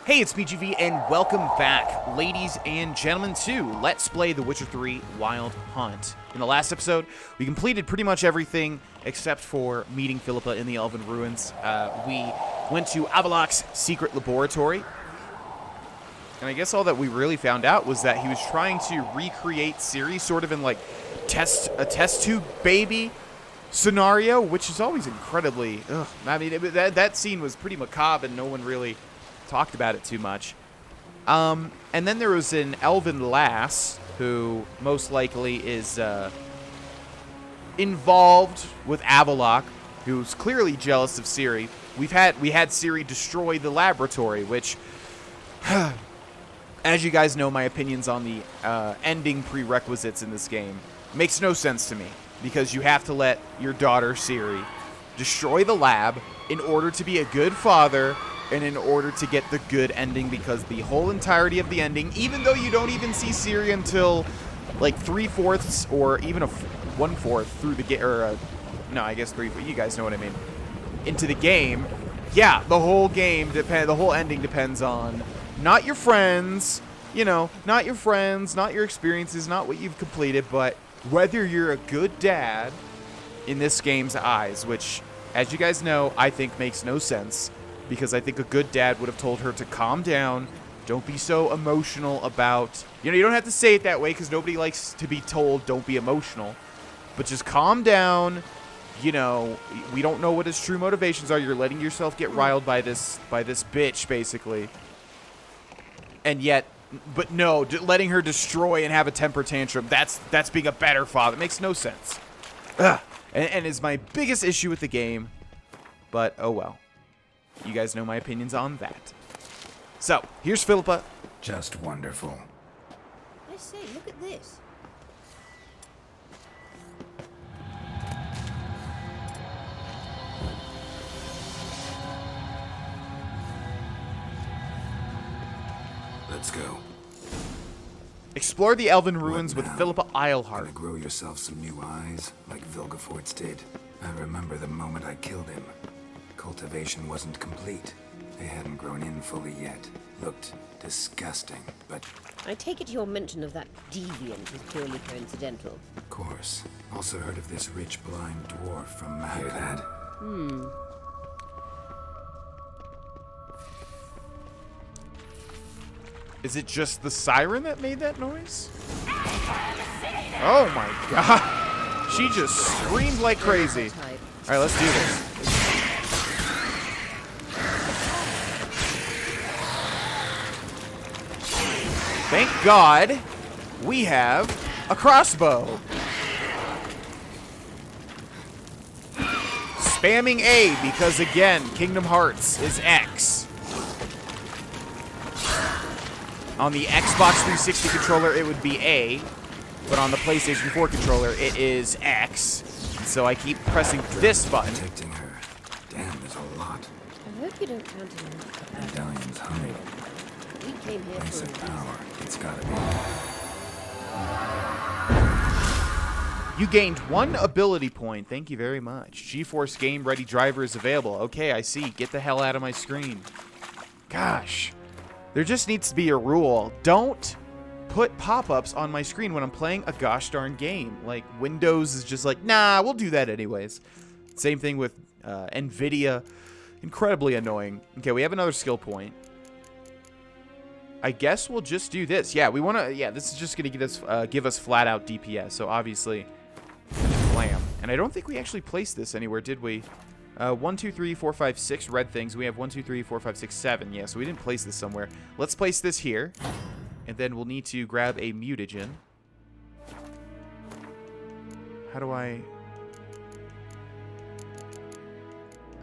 Hey, it's BGV, and welcome back, ladies and gentlemen, to Let's Play The Witcher 3 Wild Hunt. In the last episode, we completed pretty much everything except for meeting Philippa in the Elven Ruins. We went to Avallac's secret laboratory, and I guess all that we really found out was that he was trying to recreate Ciri sort of in like a test tube baby scenario, which is always incredibly, I mean, that scene was pretty macabre and no one really talked about it too much. And then there was an elven lass who most likely is involved with Avallac, who's clearly jealous of Ciri. We had Ciri destroy the laboratory, which, as you guys know, my opinions on the ending prerequisites in this game makes no sense to me, because you have to let your daughter Ciri destroy the lab in order to be a good father and in order to get the good ending, because the whole entirety of the ending, even though you don't even see Ciri until like 3/4 or even 1/4 through the game, or no, I guess 3/4, you guys know what I mean, into the game, yeah, the whole game the whole ending depends on not your friends, you know, not your friends, not your experiences, not what you've completed, but whether you're a good dad in this game's eyes, which, as you guys know, I think makes no sense. Because I think a good dad would have told her to calm down. Don't be so emotional about... You know, you don't have to say it that way because nobody likes to be told don't be emotional. But just calm down. You know, we don't know what his true motivations are. You're letting yourself get riled by this bitch, basically. And yet... But no, letting her destroy and have a temper tantrum, that's being a better father. It makes no sense. Ugh. And is my biggest issue with the game. But, oh well. You guys know my opinions on that. So, here's Philippa. Just wonderful. I say, look at this. Let's go. Explore the Elven Ruins with Philippa Eilhart. Gonna grow yourself some new eyes, like Vilgefortz did. I remember the moment I killed him. Cultivation wasn't complete. They hadn't grown in fully yet. Looked disgusting, but... I take it your mention of that deviant was purely coincidental. Of course. Also heard of this rich blind dwarf from Mahakad. Is it just the siren that made that noise? Oh my god. She just screamed like crazy. Alright, let's do this. Thank God we have a crossbow. Spamming A because, again, Kingdom Hearts is X. On the Xbox 360 controller, it would be A, but on the PlayStation 4 controller, it is X. So I keep pressing this button. Protecting her. Damn, there's a lot. I hope you don't count it out. Medallion's humming. We came here Place for a of reason. power. It's gotta be. You gained 1 ability point. Thank you very much. GeForce Game Ready driver is available. Okay, I see. Get the hell out of my screen. Gosh. There just needs to be a rule. Don't put pop-ups on my screen when I'm playing a gosh darn game. Like, Windows is just like, nah, we'll do that anyways. Same thing with NVIDIA. Incredibly annoying. Okay, we have another skill point. I guess we'll just do this. Yeah, we want to... Yeah, this is just going to give us flat-out DPS. So, obviously, blam. And I don't think we actually placed this anywhere, did we? 1, 2, 3, 4, 5, 6 red things. We have 1, 2, 3, 4, 5, 6, 7. Yeah, so we didn't place this somewhere. Let's place this here. And then we'll need to grab a mutagen. How do I...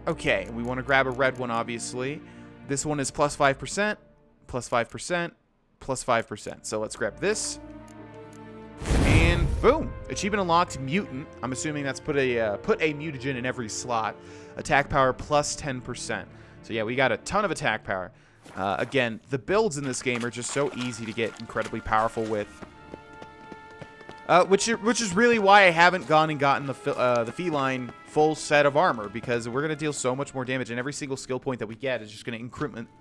Okay, we want to grab a red one, obviously. This one is plus 5%. Plus 5%, plus 5%. So let's grab this. And boom. Achievement unlocked, mutant. I'm assuming that's put a mutagen in every slot. Attack power plus 10%. So yeah, we got a ton of attack power. Again, the builds in this game are just so easy to get incredibly powerful with. Which is really why I haven't gone and gotten the feline full set of armor, because we're going to deal so much more damage, and every single skill point that we get is just going to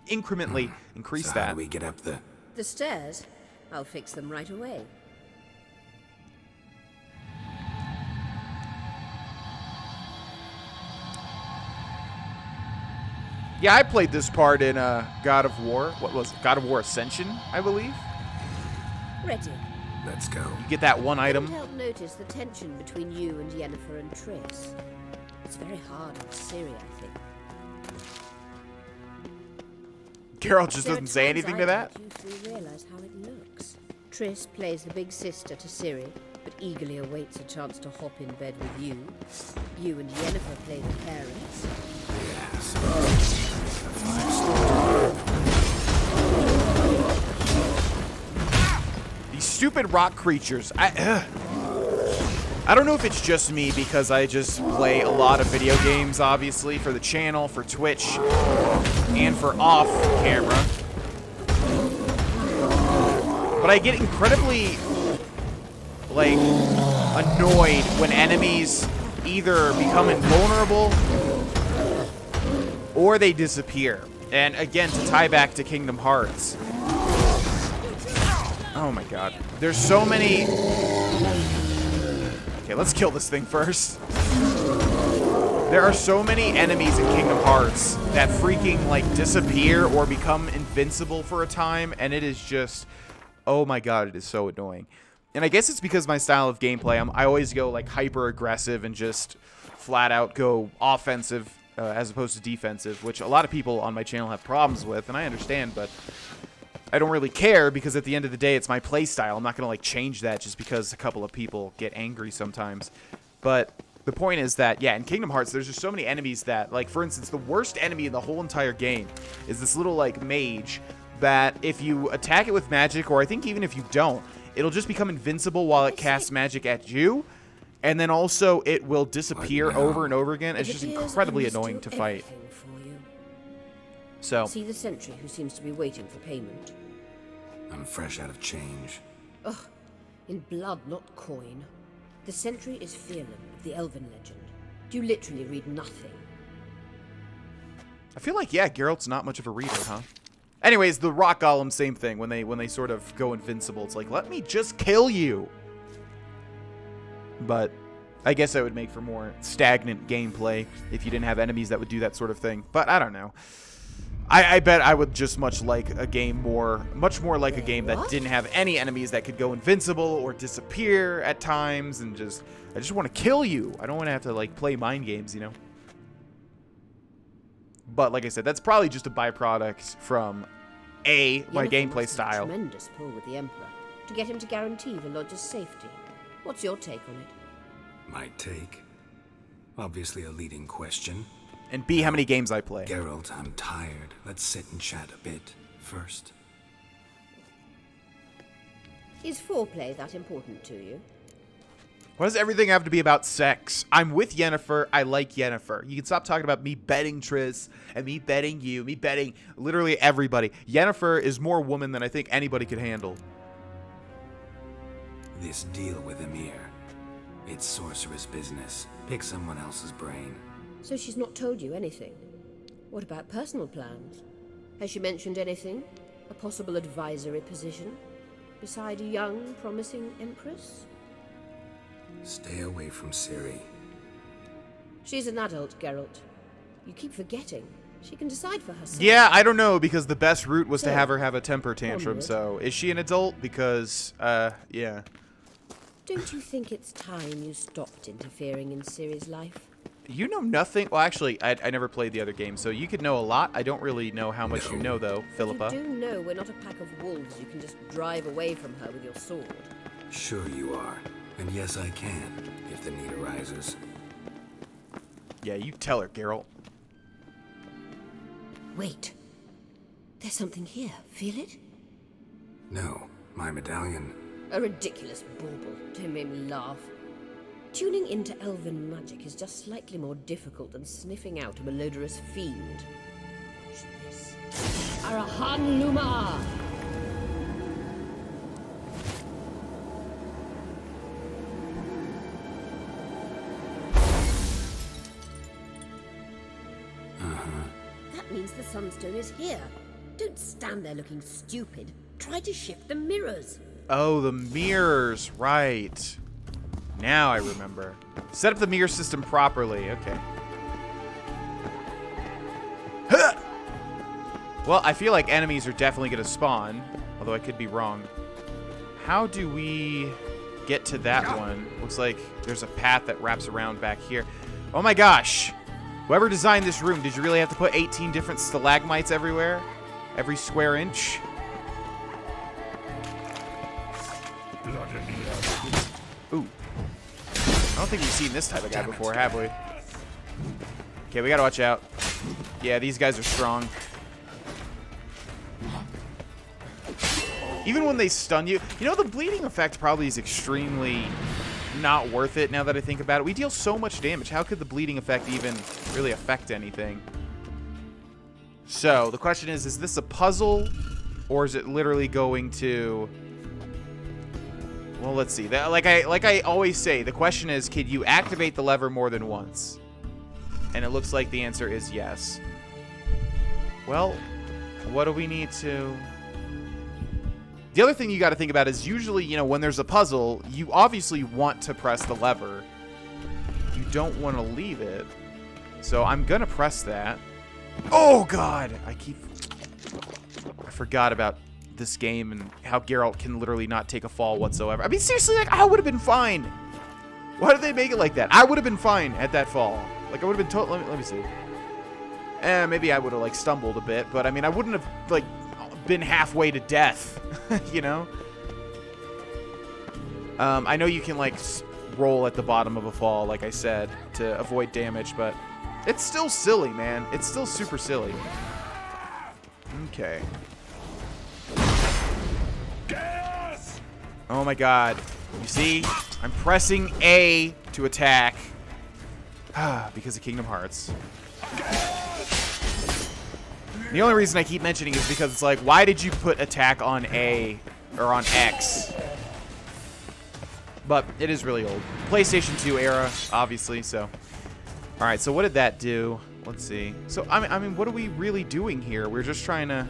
incrementally increase So that. how do we get up the... The stairs? I'll fix them right away. Yeah, I played this part in God of War. What was it? God of War Ascension, I believe. Ready. Let's go. You get that one item. Couldn't help notice the tension between you and Yennefer and Triss. It's very hard on Ciri, I think. Geralt just There are doesn't say times anything I to that. doubt you three realize how it looks. Triss plays the big sister to Ciri, but eagerly awaits a chance to hop in bed with you. You and Yennefer play the parents. Yes. These stupid rock creatures. I don't know if it's just me, because I just play a lot of video games, obviously, for the channel, for Twitch, and for off camera. But I get incredibly, like, annoyed when enemies either become invulnerable or they disappear. And again, to tie back to Kingdom Hearts. Oh my god. There's so many... Okay, let's kill this thing first. There are so many enemies in Kingdom Hearts that freaking, like, disappear or become invincible for a time, and it is just... Oh my god, it is so annoying. And I guess it's because my style of gameplay, I always go, like, hyper-aggressive and just flat out go offensive as opposed to defensive, which a lot of people on my channel have problems with, and I understand, but I don't really care, because at the end of the day, it's my play style. I'm not going to, like, change that just because a couple of people get angry sometimes. But the point is that, yeah, in Kingdom Hearts, there's just so many enemies that, like, for instance, the worst enemy in the whole entire game is this little, like, mage that if you attack it with magic, or I think even if you don't, it'll just become invincible while it casts magic at you. And then also, it will disappear over and over again. It's just incredibly annoying to fight. So, See the sentry who seems to be waiting for payment. I'm fresh out of change. Ugh, in blood, not coin. The sentry is Phelan of the elven legend. You literally read nothing. I feel like, yeah, Geralt's not much of a reader, huh? Anyways, the rock golem, same thing. When they sort of go invincible, it's like, let me just kill you. But I guess that would make for more stagnant gameplay if you didn't have enemies that would do that sort of thing. But I don't know. I bet I would just much more like a game that didn't have any enemies that could go invincible or disappear at times, and I just want to kill you. I don't want to have to, like, play mind games, you know? But like I said, that's probably just a byproduct from my gameplay style. Tremendous pull with the Emperor to get him to guarantee the lodge's safety. What's your take on it? My take? Obviously a leading question. And B, how many games I play. Geralt, I'm tired. Let's sit and chat a bit first. Is foreplay that important to you? Why does everything have to be about sex? I'm with Yennefer. I like Yennefer. You can stop talking about me betting Triss and me betting you, me betting literally everybody. Yennefer is more woman than I think anybody could handle. This deal with Emir. It's sorceress business. Pick someone else's brain. So she's not told you anything? What about personal plans? Has she mentioned anything? A possible advisory position? Beside a young, promising empress? Stay away from Ciri. She's an adult, Geralt. You keep forgetting. She can decide for herself. Yeah, I don't know, because the best route was to So, have her have a temper tantrum, onward. so is she an adult? Because, yeah. Don't you think it's time you stopped interfering in Ciri's life? You know nothing. Well, actually, I never played the other game, so you could know a lot. I don't really know how much you know, though, Philippa. You do know we're not a pack of wolves you can just drive away from her with your sword. Sure you are. And yes, I can, if the need arises. Yeah, you tell her, Geralt. Wait. There's something here. Feel it? No, my medallion. A ridiculous bauble. Don't make me laugh. Tuning into elven magic is just slightly more difficult than sniffing out a malodorous fiend. Watch this. Arahan Luma! Sunstone is here. Don't stand there looking stupid. Try to shift the mirrors. Oh, the mirrors. Right. Now I remember. Set up the mirror system properly. Okay. Huh! Well, I feel like enemies are definitely going to spawn, although I could be wrong. How do we get to that one? Looks like there's a path that wraps around back here. Oh my gosh. Whoever designed this room, did you really have to put 18 different stalagmites everywhere? Every square inch? Ooh. I don't think we've seen this type of guy before, have we? Okay, we gotta watch out. Yeah, these guys are strong. Even when they stun you, you know, the bleeding effect probably is extremely not worth it now that I think about it. We deal so much damage. How could the bleeding effect even really affect anything? So, the question is this a puzzle? Or is it literally going to... Well, let's see. Like I always say, the question is, can you activate the lever more than once? And it looks like the answer is yes. Well, what do we need to... The other thing you got to think about is usually, you know, when there's a puzzle, you obviously want to press the lever. You don't want to leave it. So I'm going to press that. Oh, God! I forgot about this game and how Geralt can literally not take a fall whatsoever. I mean, seriously, like, I would have been fine. Why did they make it like that? I would have been fine at that fall. Like, I would have been total... Let me see. Maybe I would have, like, stumbled a bit, but, I mean, I wouldn't have, like, been halfway to death, you know? I know you can, like, roll at the bottom of a fall, like I said, to avoid damage, but it's still silly, man. It's still super silly. Okay. Oh my god. You see? I'm pressing A to attack. Because of Kingdom Hearts. The only reason I keep mentioning is because it's like, why did you put attack on A or on X? But it is really old. PlayStation 2 era, obviously, so. Alright, so what did that do? Let's see. So, I mean, what are we really doing here? We're just trying to...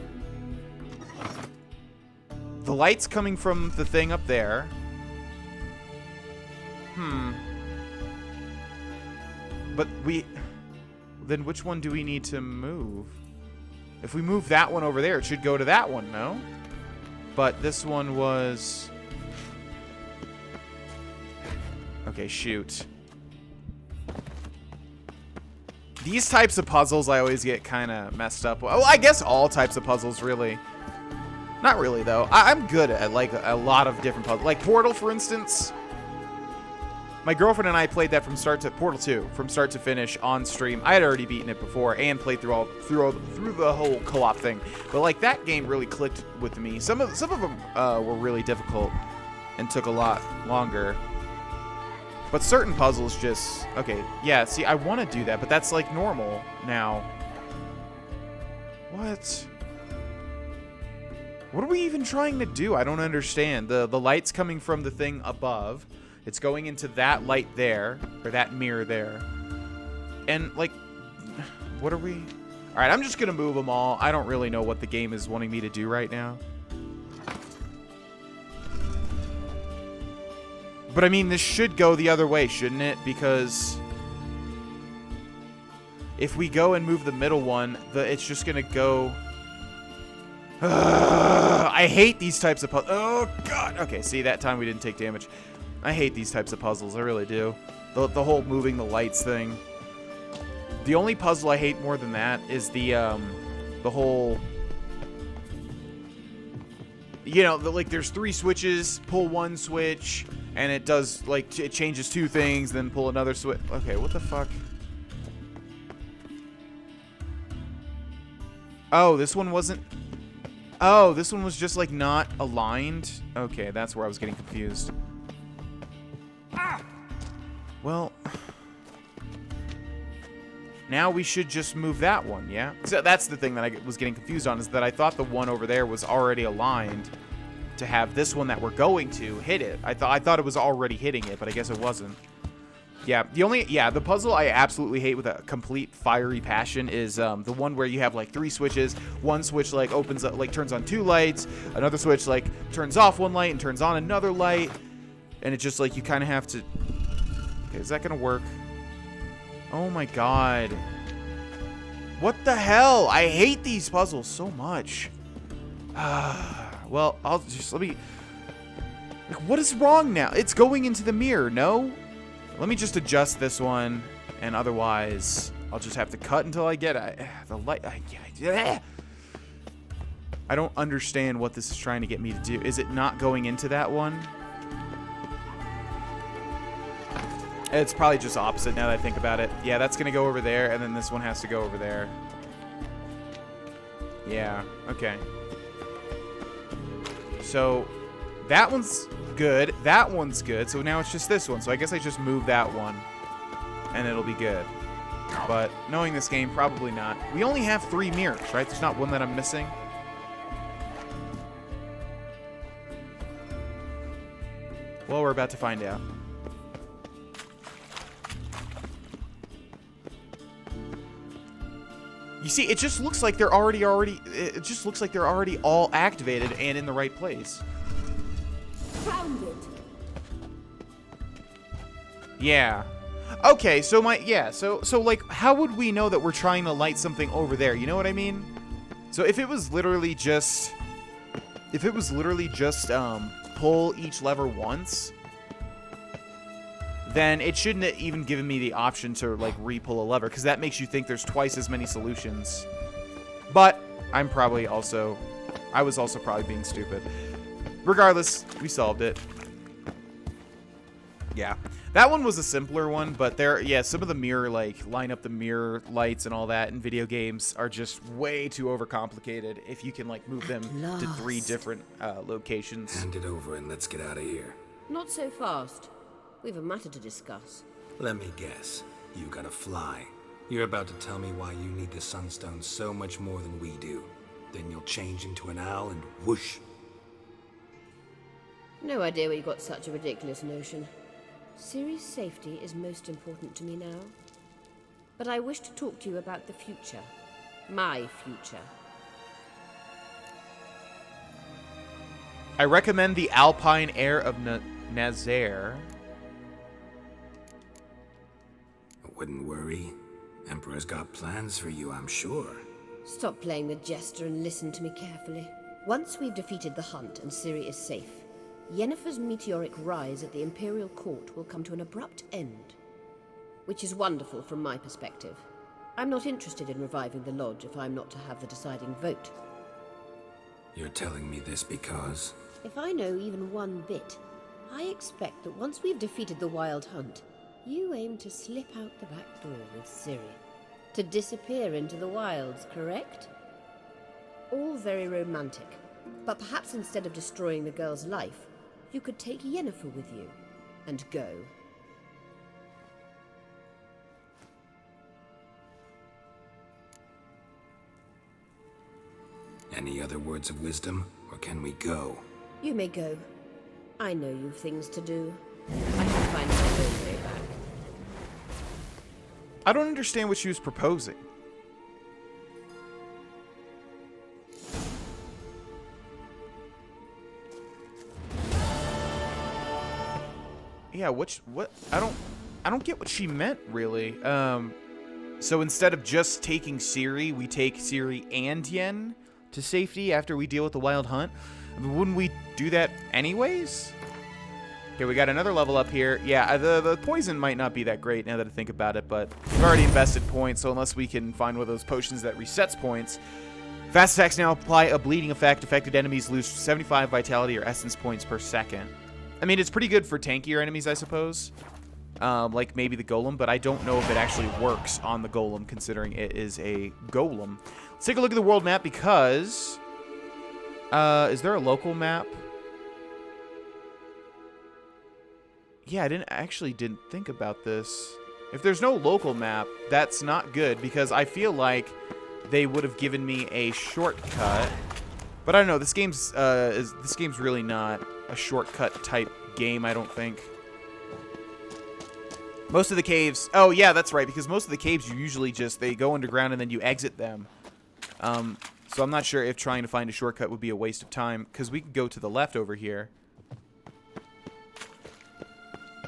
The light's coming from the thing up there. But then which one do we need to move? If we move that one over there, it should go to that one, no? But this one was... Okay, shoot. These types of puzzles I always get kind of messed up. Well, I guess all types of puzzles, really. Not really, though. I'm good at, like, a lot of different puzzles. Like Portal, for instance. My girlfriend and I played that from start to... Portal 2, from start to finish on stream. I had already beaten it before and played through the whole co-op thing. But, like, that game really clicked with me. Some of them were really difficult and took a lot longer. But certain puzzles just... Okay, yeah, see, I want to do that, but that's, like, normal now. What? What are we even trying to do? I don't understand. The light's coming from the thing above. It's going into that light there, or that mirror there. And, like, what are we... Alright, I'm just going to move them all. I don't really know what the game is wanting me to do right now. But, I mean, this should go the other way, shouldn't it? Because if we go and move the middle one, it's just going to go... I hate these types of puzzles. Oh, God. Okay, see, that time we didn't take damage. I hate these types of puzzles. I really do. The whole moving the lights thing. The only puzzle I hate more than that is the whole... You know, like, there's 3 switches. Pull one switch, and it does, like, it changes 2 things, then pull another switch. Okay, what the fuck? Oh, this one wasn't... Oh, this one was just, like, not aligned? Okay, that's where I was getting confused. Well, now we should just move that one, yeah? So that's the thing that I was getting confused on, is that I thought the one over there was already aligned to have this one that we're going to hit it. I thought it was already hitting it, but I guess it wasn't. Yeah, the puzzle I absolutely hate with a complete fiery passion is the one where you have like 3 switches. One switch like opens up, like turns on 2 lights. Another switch like turns off 1 light and turns on another light. And it's just like you kind of have to. Okay, is that gonna work? Oh my god. What the hell? I hate these puzzles so much. Well, I'll just let me. Like, what is wrong now? It's going into the mirror. No. Let me just adjust this one, and otherwise, I'll just have to cut until I get the light. I don't understand what this is trying to get me to do. Is it not going into that one? It's probably just opposite now that I think about it. Yeah, that's going to go over there, and then this one has to go over there. Yeah, okay. So, that one's good. That one's good. So now it's just this one. So I guess I just move that one, and it'll be good. But knowing this game, probably not. We only have 3 mirrors, right? There's not one that I'm missing. Well, we're about to find out. You see, it just looks like they're already it just looks like they're already all activated and in the right place. Found it. Yeah. Okay, so so like how would we know that we're trying to light something over there? You know what I mean? So if it was literally just pull each lever once, then it shouldn't have even given me the option to like re-pull a lever, because that makes you think there's twice as many solutions. But I was also probably being stupid. Regardless, we solved it. Yeah. That one was a simpler one, but some of the mirror, like, line up the mirror lights and all that in video games are just way too overcomplicated if you can, like, move them to 3 different locations. Hand it over and let's get out of here. Not so fast. We've a matter to discuss. Let me guess. You gotta fly. You're about to tell me why you need the Sunstone so much more than we do. Then you'll change into an owl and whoosh. No idea where you got such a ridiculous notion. Ciri's safety is most important to me now. But I wish to talk to you about the future. My future. I recommend the Alpine Air of Nazaire. Wouldn't worry. Emperor's got plans for you, I'm sure. Stop playing the jester and listen to me carefully. Once we've defeated the hunt and Ciri is safe, Yennefer's meteoric rise at the Imperial Court will come to an abrupt end. Which is wonderful from my perspective. I'm not interested in reviving the Lodge if I'm not to have the deciding vote. You're telling me this because... If I know even one bit, I expect that once we've defeated the Wild Hunt, you aim to slip out the back door with Ciri. To disappear into the wilds, correct? All very romantic. But perhaps instead of destroying the girl's life, you could take Yennefer with you and go. Any other words of wisdom, or can we go? You may go. I know you've things to do. I can find my own way back. I don't understand what she was proposing. Yeah, what I don't get what she meant really. So instead of just taking Ciri, we take Ciri and Yen to safety after we deal with the Wild Hunt. I mean, wouldn't we do that anyways? Okay, we got another level up here. Yeah, the poison might not be that great now that I think about it, but we've already invested points, so unless we can find one of those potions that resets points. Fast attacks now apply a bleeding effect. Affected enemies lose 75 vitality or essence points per second. I mean, it's pretty good for tankier enemies, I suppose. Like maybe the golem, but I don't know if it actually works on the golem, considering it is a golem. Let's take a look at the world map because... is there a local map? Yeah, I didn't think about this. If there's no local map, that's not good, because I feel like they would have given me a shortcut. But I don't know, this game's really not a shortcut type game, I don't think. Most of the caves... Oh, yeah, that's right, because most of the caves you usually just... They go underground and then you exit them. So I'm not sure if trying to find a shortcut would be a waste of time, because we could go to the left over here.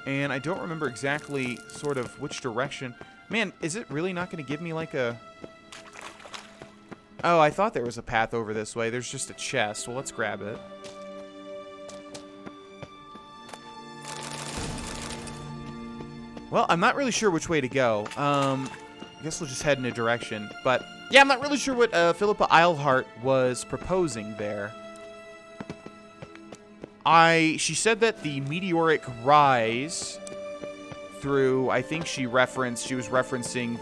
And I don't remember exactly sort of which direction... Man, is it really not going to give me like a... Oh, I thought there was a path over this way. There's just a chest. Well, let's grab it. Well, I'm not really sure which way to go. I guess we'll just head in a direction. But, yeah, I'm not really sure what Philippa Eilhart was proposing there. She said that the meteoric rise through, I think she was referencing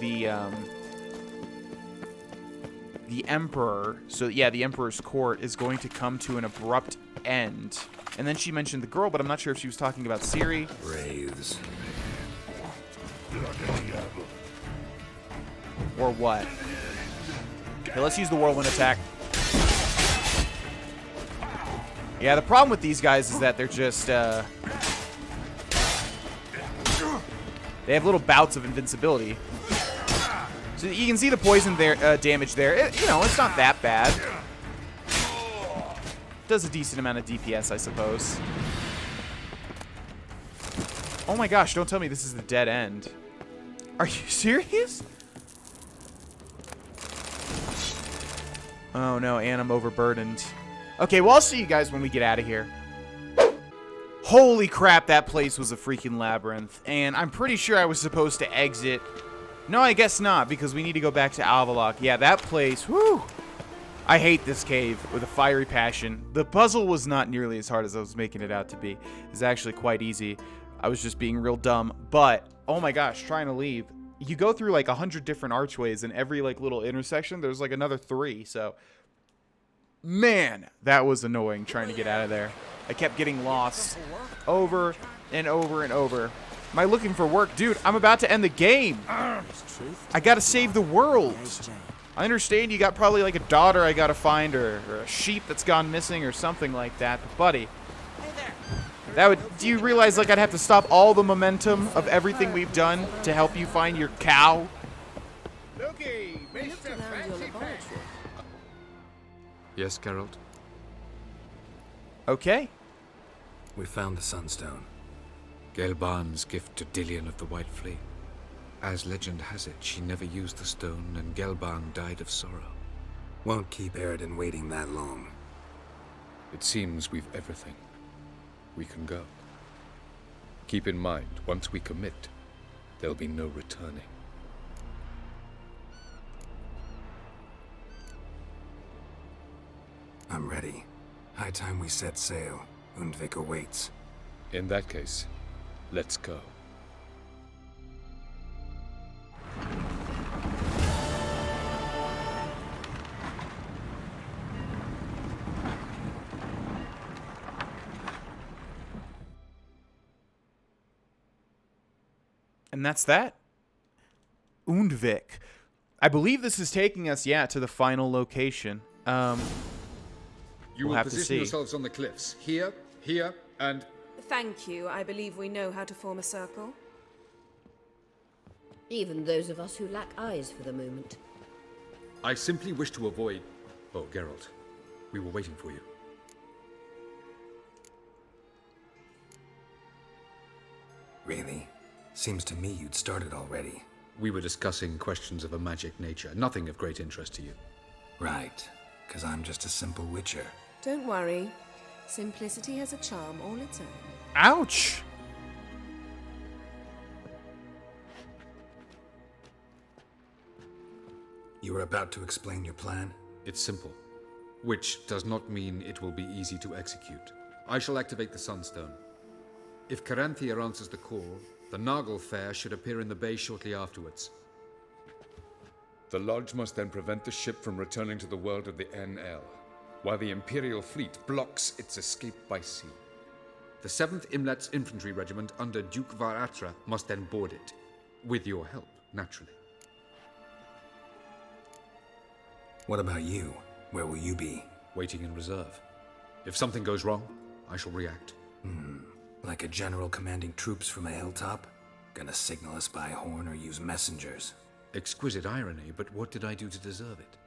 the Emperor. So, yeah, the Emperor's court is going to come to an abrupt end. And then she mentioned the girl, but I'm not sure if she was talking about Ciri. Wraiths. Or what? Okay, let's use the whirlwind attack. Yeah, the problem with these guys is that they're just, they have little bouts of invincibility. So you can see the poison there, damage there. You know, it's not that bad. Does a decent amount of DPS, I suppose. Oh my gosh, don't tell me this is the dead end. Are you serious? Oh no, and I'm overburdened. Okay, well, I'll see you guys when we get out of here. Holy crap, that place was a freaking labyrinth. And I'm pretty sure I was supposed to exit. No, I guess not, because we need to go back to Avallac'h. Yeah, that place, whew. I hate this cave with a fiery passion. The puzzle was not nearly as hard as I was making it out to be. It's actually quite easy. I was just being real dumb. But, oh my gosh, trying to leave. You go through like 100 different archways, and every like little intersection, there's like another 3. So, man, that was annoying trying to get out of there. I kept getting lost over and over and over. Am I looking for work? Dude, I'm about to end the game. I gotta save the world. I understand you got probably like a daughter I gotta find, or a sheep that's gone missing or something like that. But buddy, do you realize like I'd have to stop all the momentum of everything we've done to help you find your cow? Yes, Geralt? Okay. We found the Sunstone. Gelban's gift to Dillion of the White Flea. As legend has it, she never used the stone, and Gelban died of sorrow. Won't keep Eridan waiting that long. It seems we've everything. We can go. Keep in mind, once we commit, there'll be no returning. I'm ready. High time we set sail. Undvik awaits. In that case, let's go. And that's that. Undvik. I believe this is taking us, yeah, to the final location. You will position yourselves on the cliffs. Here, here, and... Thank you. I believe we know how to form a circle. Even those of us who lack eyes for the moment. I simply wish to avoid... Oh, Geralt. We were waiting for you. Really? Seems to me you'd started already. We were discussing questions of a magic nature. Nothing of great interest to you. Right. Because I'm just a simple witcher. Don't worry. Simplicity has a charm all its own. Ouch! You were about to explain your plan? It's simple. Which does not mean it will be easy to execute. I shall activate the Sunstone. If Caranthia answers the call, the Nargle Fair should appear in the bay shortly afterwards. The Lodge must then prevent the ship from returning to the world of the NL, while the Imperial fleet blocks its escape by sea. The 7th Imlet's infantry regiment under Duke Varatra must then board it. With your help, naturally. What about you? Where will you be? Waiting in reserve. If something goes wrong, I shall react. Like a general commanding troops from a hilltop? Gonna signal us by horn or use messengers? Exquisite irony, but what did I do to deserve it?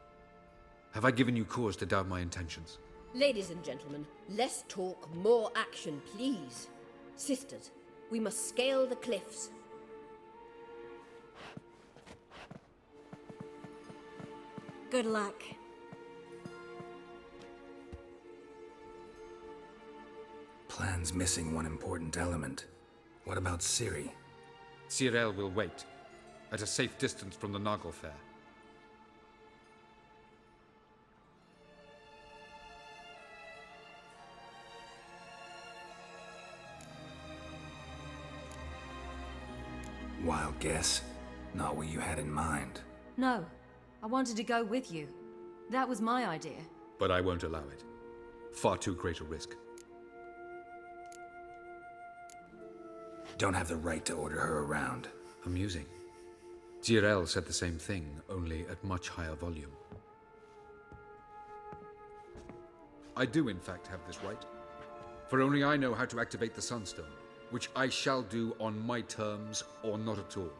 Have I given you cause to doubt my intentions? Ladies and gentlemen, less talk, more action, please. Sisters, we must scale the cliffs. Good luck. Plan's missing one important element. What about Ciri? Geralt will wait, at a safe distance from the Noggle Fair. Wild guess. Not what you had in mind. No, I wanted to go with you. That was my idea. But I won't allow it. Far too great a risk. Don't have the right to order her around. Amusing. Geralt said the same thing, only at much higher volume. I do, in fact, have this right. For only I know how to activate the Sunstone, which I shall do on my terms or not at all.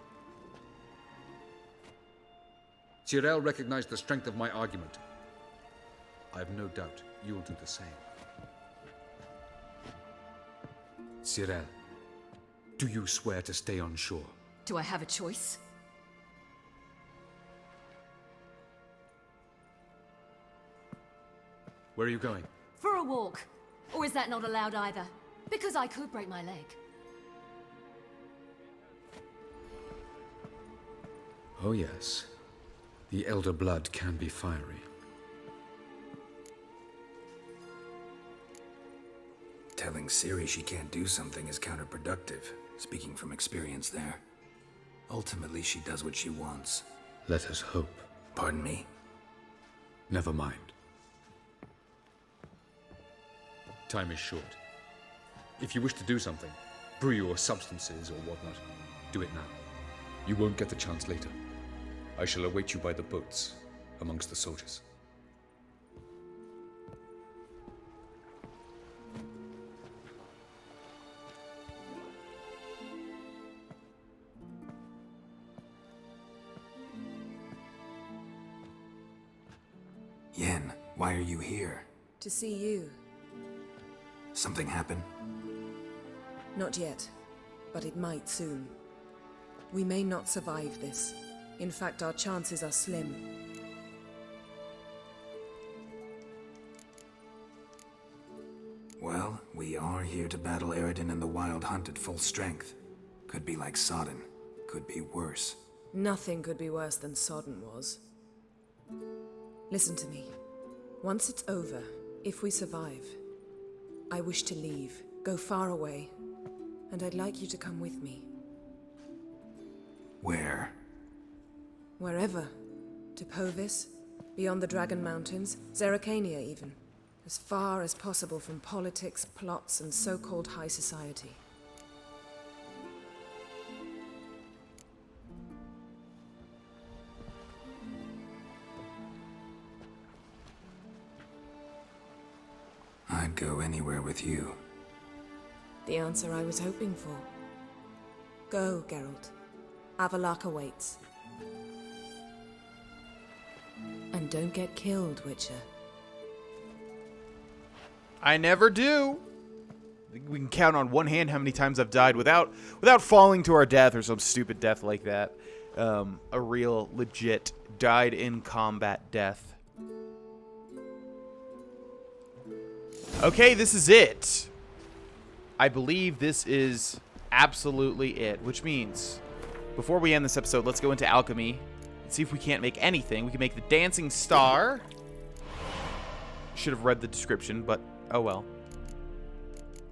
Geralt recognized the strength of my argument. I have no doubt you'll do the same. Geralt, do you swear to stay on shore? Do I have a choice? Where are you going? For a walk. Or is that not allowed either? Because I could break my leg. Oh yes. The elder blood can be fiery. Telling Ciri she can't do something is counterproductive, speaking from experience there. Ultimately, she does what she wants. Let us hope. Pardon me? Never mind. Time is short. If you wish to do something, brew your substances or whatnot, do it now. You won't get the chance later. I shall await you by the boats, amongst the soldiers. Yen, why are you here? To see you. Something happen? Not yet, but it might soon. We may not survive this. In fact, our chances are slim. Well, we are here to battle Eridan and the Wild Hunt at full strength. Could be like Sodden. Could be worse. Nothing could be worse than Sodden was. Listen to me. Once it's over, if we survive, I wish to leave, go far away, and I'd like you to come with me. Where? Wherever. To Povis, beyond the Dragon Mountains, Zerrikania even. As far as possible from politics, plots, and so-called high society. I'd go anywhere with you. The answer I was hoping for. Go, Geralt. Avallac'h awaits. And don't get killed, Witcher. I never do. I think we can count on one hand how many times I've died without falling to our death or some stupid death like that. A real, legit, died in combat death. Okay, this is it. I believe this is absolutely it, which means before we end this episode, let's go into alchemy and see if we can't make anything. We can make the dancing star. Should have read the description, but oh well.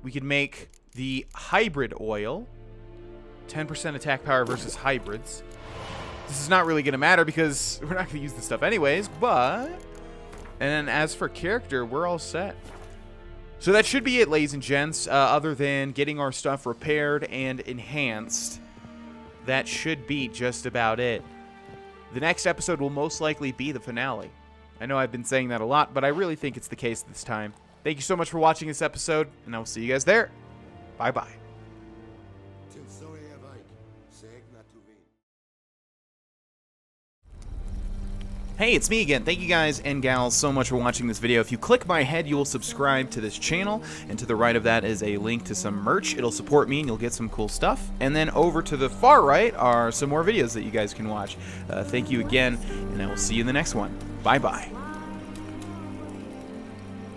We could make the hybrid oil. 10% attack power versus hybrids. This is not really going to matter because we're not going to use this stuff anyways, but... And then as for character, we're all set. So that should be it, ladies and gents. Other than getting our stuff repaired and enhanced, that should be just about it. The next episode will most likely be the finale. I know I've been saying that a lot, but I really think it's the case this time. Thank you so much for watching this episode, and I will see you guys there. Bye-bye. Till sorry have I, Hey, it's me again. Thank you guys and gals so much for watching this video. If you click my head, you will subscribe to this channel, and to the right of that is a link to some merch. It'll support me and you'll get some cool stuff. And then over to the far right are some more videos that you guys can watch. Thank you again, and I will see you in the next one. Bye-bye.